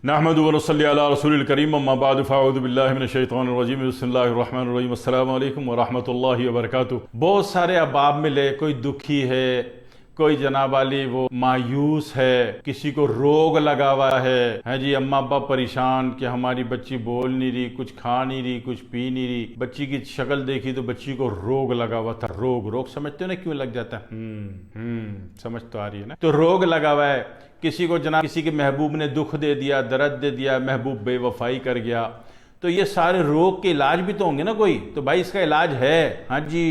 नहमदु व नसल्ली अला रसूलिल करीम अम्मा बाद फ़अऊज़ु बिल्लाहि मिनश शैतानिर रजीम बिस्मिल्लाहिर रहमानिर रहीम अस्सलामु अलैकुम व रहमतुल्लाहि व बरकातुहू। बहुत सारे अहबाब मिले, कोई दुखी है, कोई जनाब वाली वो मायूस है, किसी को रोग लगा हुआ है जी, अम्मा अब्बा परेशान कि हमारी बच्ची बोल नहीं रही, कुछ खा नहीं रही, कुछ पी नहीं रही, बच्ची की शक्ल देखी तो बच्ची को रोग लगा हुआ था। रोग समझते हो ना क्यों लग जाता है? समझ तो आ रही है ना। तो रोग लगा हुआ है, किसी को जनाब किसी के महबूब ने दुख दे दिया, दर्द दे दिया, महबूब बेवफाई कर गया, तो ये सारे रोग के इलाज भी तो होंगे ना कोई। तो भाई इसका इलाज है। हाँ जी,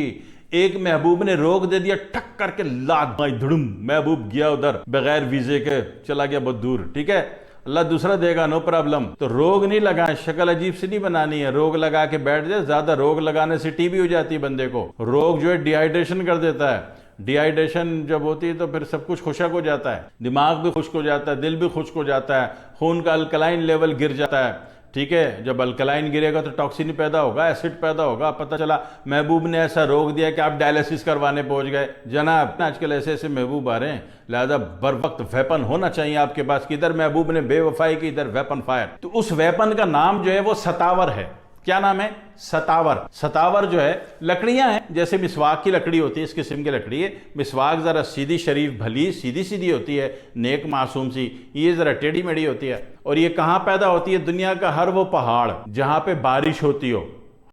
एक महबूब ने रोग दे दिया, टक करके लात भाई धुड़ुम, महबूब गया उधर बगैर वीजे के, चला गया बहुत दूर। ठीक है, अल्लाह दूसरा देगा, नो प्रॉब्लम। तो रोग नहीं लगाए, शक्ल अजीब सी नहीं बनानी है। रोग लगा के बैठ जाए, ज्यादा रोग लगाने से टीबी हो जाती है बंदे को। रोग जो है डिहाइड्रेशन कर देता है। डिहाइड्रेशन जब होती है तो फिर सब कुछ खुशक हो जाता है, दिमाग भी खुश्क हो जाता है, दिल भी खुश्क हो जाता है, खून का अल्कलाइन लेवल गिर जाता है। ठीक है, जब अल्कलाइन गिरेगा तो टॉक्सिन पैदा होगा, एसिड पैदा होगा। पता चला महबूब ने ऐसा रोग दिया कि आप डायलिसिस करवाने पहुंच गए। जनाब आजकल ऐसे ऐसे महबूब आ रहे हैं, लिहाजा बर वक्त वेपन होना चाहिए आपके पास कि इधर महबूब ने बेवफाई की, इधर वेपन फायर। तो उस वेपन का नाम जो है वो सतावर है। क्या नाम है? सतावर। सतावर जो है लकड़ियां हैं, जैसे मिसवाक की लकड़ी होती है, इस किस्म की लकड़ी है। मिसवाक जरा सीधी शरीफ भली सीधी सीधी होती है, नेक मासूम सी, ये जरा टेढ़ी मेढ़ी होती है। और ये कहाँ पैदा होती है? दुनिया का हर वो पहाड़ जहां पे बारिश होती हो।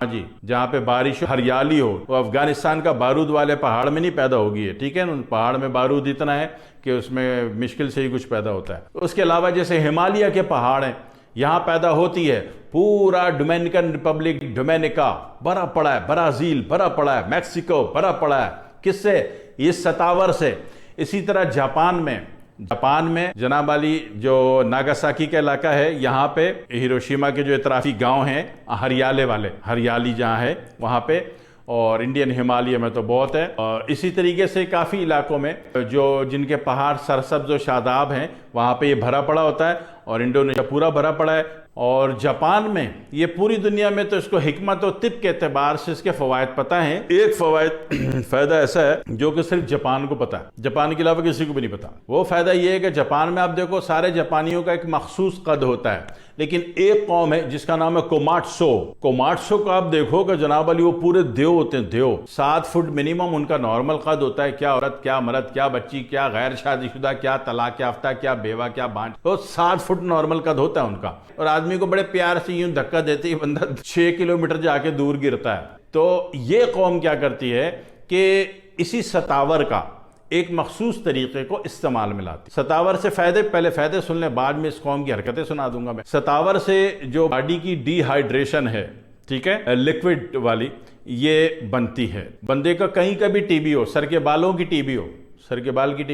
हाँ जी, जहाँ पे बारिश हो, हरियाली हो। वो अफगानिस्तान का बारूद वाले पहाड़ में नहीं पैदा होगी, ठीक है ना। पहाड़ में बारूद इतना है कि उसमें मुश्किल से ही कुछ पैदा होता है। उसके अलावा जैसे हिमालय के पहाड़ हैं, यहां पैदा होती है। पूरा डोमिनिकन रिपब्लिक, डोमिनिका बर्फ पड़ा है, ब्राजील बर्फ पड़ा है, मैक्सिको बर्फ पड़ा है। किससे? इस सतावर से। इसी तरह जापान में जनाब वाली जो नागासाकी का इलाका है, यहाँ पे हिरोशिमा के जो इतराफी गांव हैं, हरियाली जहाँ है वहाँ पे, और इंडियन हिमालय में तो बहुत है। और इसी तरीके से काफ़ी इलाकों में जो जिनके पहाड़ सरसब्ज और शादाब हैं, वहाँ पे ये भरा पड़ा होता है। और इंडोनेशिया पूरा भरा पड़ा है। और जापान में, ये पूरी दुनिया में तो इसको हिकमत और तिब के एतबार से इसके फ़वाइद पता है। एक फ़ायदा ऐसा है जो कि सिर्फ जापान को पता है, जापान के अलावा किसी को भी नहीं पता। वो फ़ायदा ये है कि जापान में आप देखो, सारे जापानियों का एक मखसूस कद होता है, लेकिन एक कौम है जिसका नाम है कोमाट्सो। कोमाट्सो को आप देखो कि जनाब अली वो पूरे देव होते हैं, देव। 7 फुट मिनिमम उनका नॉर्मल कद होता है। क्या औरत, क्या मर्द, क्या बच्ची, क्या गैर शादीशुदा, क्या तलाक याफ्ता, क्या बेवा, क्या बांझ, तो 7 फुट नॉर्मल कद होता है उनका। और आदमी को बड़े प्यार से यूं धक्का देते ही बंदा 6 किलोमीटर जाके दूर गिरता है। तो ये कौम क्या करती है कि इसी सतावर का एक मखसूस तरीके को इस्तेमाल में लाती। सतावर से फायदे, पहले फायदे सुन ले, बाद में इस कौम की हरकतें सुना दूंगा मैं। सतावर से जो बॉडी की डिहाइड्रेशन है, ठीक है, लिक्विड वाली, ये बनती है। बंदे का कहीं का भी टीबी हो, सर के बालों की टीबी हो, सर के बाल की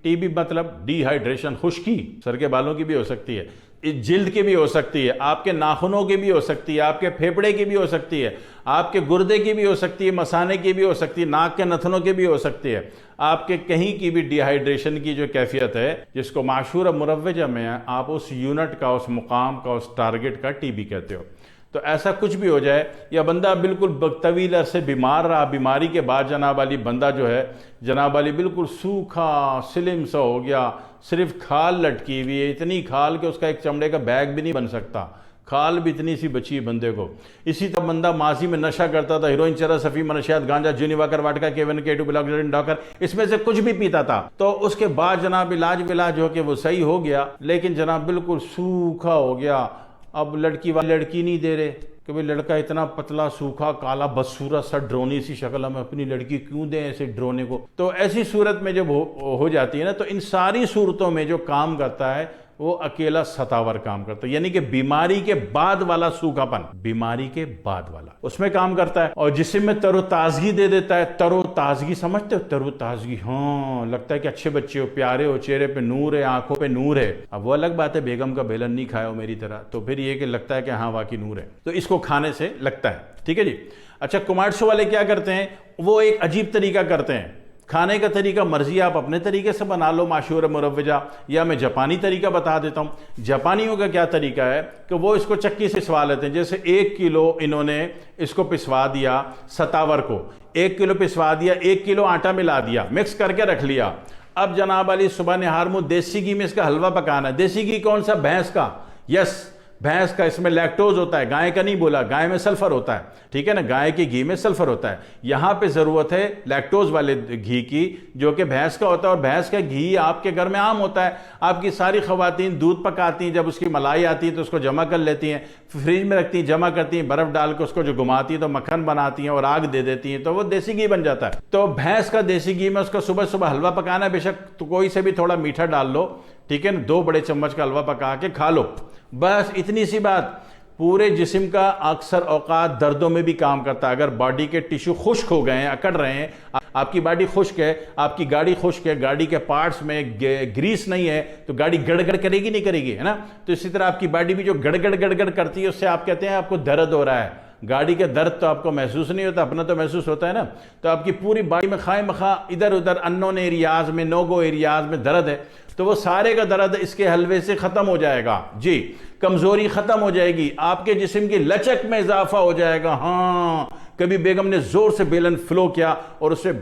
टीबी मतलब डिहाइड्रेशन, खुश्की, सर के बालों की भी हो सकती है, जिल्द की भी हो सकती है, आपके नाखूनों की भी हो सकती है, आपके फेफड़े की भी हो सकती है, आपके गुर्दे की भी हो सकती है, मसाने की भी हो सकती है, नाक के नथनों की भी हो सकती है। आपके कहीं की भी डिहाइड्रेशन की जो कैफियत है, जिसको माशूर मुरव्वजा में आप उस यूनिट का, उस मुकाम का, उस टारगेट का टीबी कहते हो। तो ऐसा कुछ भी हो जाए, या बंदा बिल्कुल तवील अरसे बीमार रहा, बीमारी के बाद जनाब वाली बंदा जो है, जनाब वाली बिल्कुल सूखा स्लिम सा हो गया, सिर्फ खाल लटकी हुई है, इतनी खाल कि उसका एक चमड़े का बैग भी नहीं बन सकता, खाल भी इतनी सी बची है बंदे को। इसी तरह बंदा माजी में नशा करता था, हीरोइन, चरस, सफ़ी, मनशियात, गांजा, जूनी वाकर, वाटका, K1, K2, बिलाक्सिन, डॉकर, इसमें से कुछ भी पीता था। तो उसके बाद जनाब इलाज हो के वो सही हो गया, लेकिन जनाब बिल्कुल सूखा हो गया। अब लड़की नहीं दे रहे कि भाई लड़का इतना पतला, सूखा, काला, बदसूरत सा, ड्रोनी सी शक्ल, हम अपनी लड़की क्यों दें ऐसे ड्रोने को। तो ऐसी सूरत में जब हो जाती है ना, तो इन सारी सूरतों में जो काम करता है वो अकेला सतावर काम करता है। यानी कि बीमारी के बाद वाला सूखापन, बीमारी के बाद वाला, उसमें काम करता है। और जिसम में तरोताजगी दे देता है। तरोताजगी समझते हो? तरोताजगी, हाँ, लगता है कि अच्छे बच्चे हो, प्यारे हो, चेहरे पे नूर है, आंखों पे नूर है। अब वो अलग बात है बेगम का बेलन नहीं खाया हो मेरी तरह, तो फिर ये कि लगता है कि हाँ वाकई नूर है, तो इसको खाने से लगता है। ठीक है जी। अच्छा, कोमाट्सो वाले क्या करते हैं? वो एक अजीब तरीका करते हैं खाने का तरीका। मर्जी आप अपने तरीके से बना लो माशूर मुरव्वजा, या मैं जापानी तरीका बता देता हूँ। जापानियों का क्या तरीका है कि वो इसको चक्की से पिसवा लेते हैं। जैसे 1 किलो इन्होंने इसको पिसवा दिया, सतावर को 1 किलो पिसवा दिया, 1 किलो आटा मिला दिया, मिक्स करके रख लिया। अब जनाब अली सुबह निहार मुँह देसी घी में इसका हलवा पकाना है। देसी घी कौन सा? भैंस का। यस, भैंस का इसमें लैक्टोज होता है, गाय का नहीं बोला, गाय में सल्फर होता है, ठीक है ना, गाय के घी में सल्फर होता है। यहां पे जरूरत है लैक्टोज वाले घी की, जो कि भैंस का होता है। और भैंस का घी आपके घर में आम होता है, आपकी सारी खवातीन दूध पकाती हैं, जब उसकी मलाई आती है तो उसको जमा कर लेती हैं, फ्रिज में रखती हैं, जमा करती हैं, बर्फ डाल के उसको जो घुमाती हैं तो मक्खन बनाती हैं और आग दे देती हैं, तो वो देसी घी बन जाता है। तो भैंस का देसी घी में उसको सुबह सुबह हलवा पकाना है, बेशक तो कोई से भी थोड़ा मीठा डाल लो, ठीक है ना, 2 बड़े चम्मच का हलवा पका के खा लो, बस इतनी सी बात। पूरे जिस्म का अक्सर औकात दर्दों में भी काम करता है। अगर बॉडी के टिश्यू खुश्क हो गए हैं, अकड़ रहे हैं, आपकी बॉडी खुश्क है, आपकी गाड़ी खुश्क है, गाड़ी के पार्ट्स में ग्रीस नहीं है, तो गाड़ी गड़गड़ करेगी नहीं करेगी, है ना। तो इसी तरह आपकी बॉडी भी जो गड़गड़ गड़गड़ करती है, उससे आप कहते हैं आपको दर्द हो रहा है। गाड़ी के दर्द तो आपको महसूस नहीं होता, अपना तो महसूस होता है ना। तो आपकी पूरी बॉडी में खाए मखा इधर उधर अननोन एरियाज में, नो गो एरियाज में दर्द है, तो वो सारे का दर्द इसके हलवे से खत्म हो जाएगा जी। कमजोरी खत्म हो जाएगी, आपके जिस्म की लचक में इजाफा हो जाएगा। हाँ, कभी बेगम ने जोर से बेलन फ्लो किया और उससे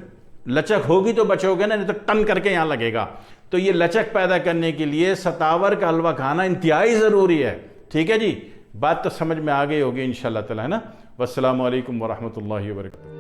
लचक होगी तो बचोगे ना, नहीं तो टन करके यहां लगेगा। तो ये लचक पैदा करने के लिए सतावर का हलवा खाना इंतहाई जरूरी है, ठीक है जी। बात तो समझ में आ गई होगी इंशाअल्लाह ताला, है ना। वस्सलामु अलैकुम वरहमतुल्लाहि वबरकातुहू।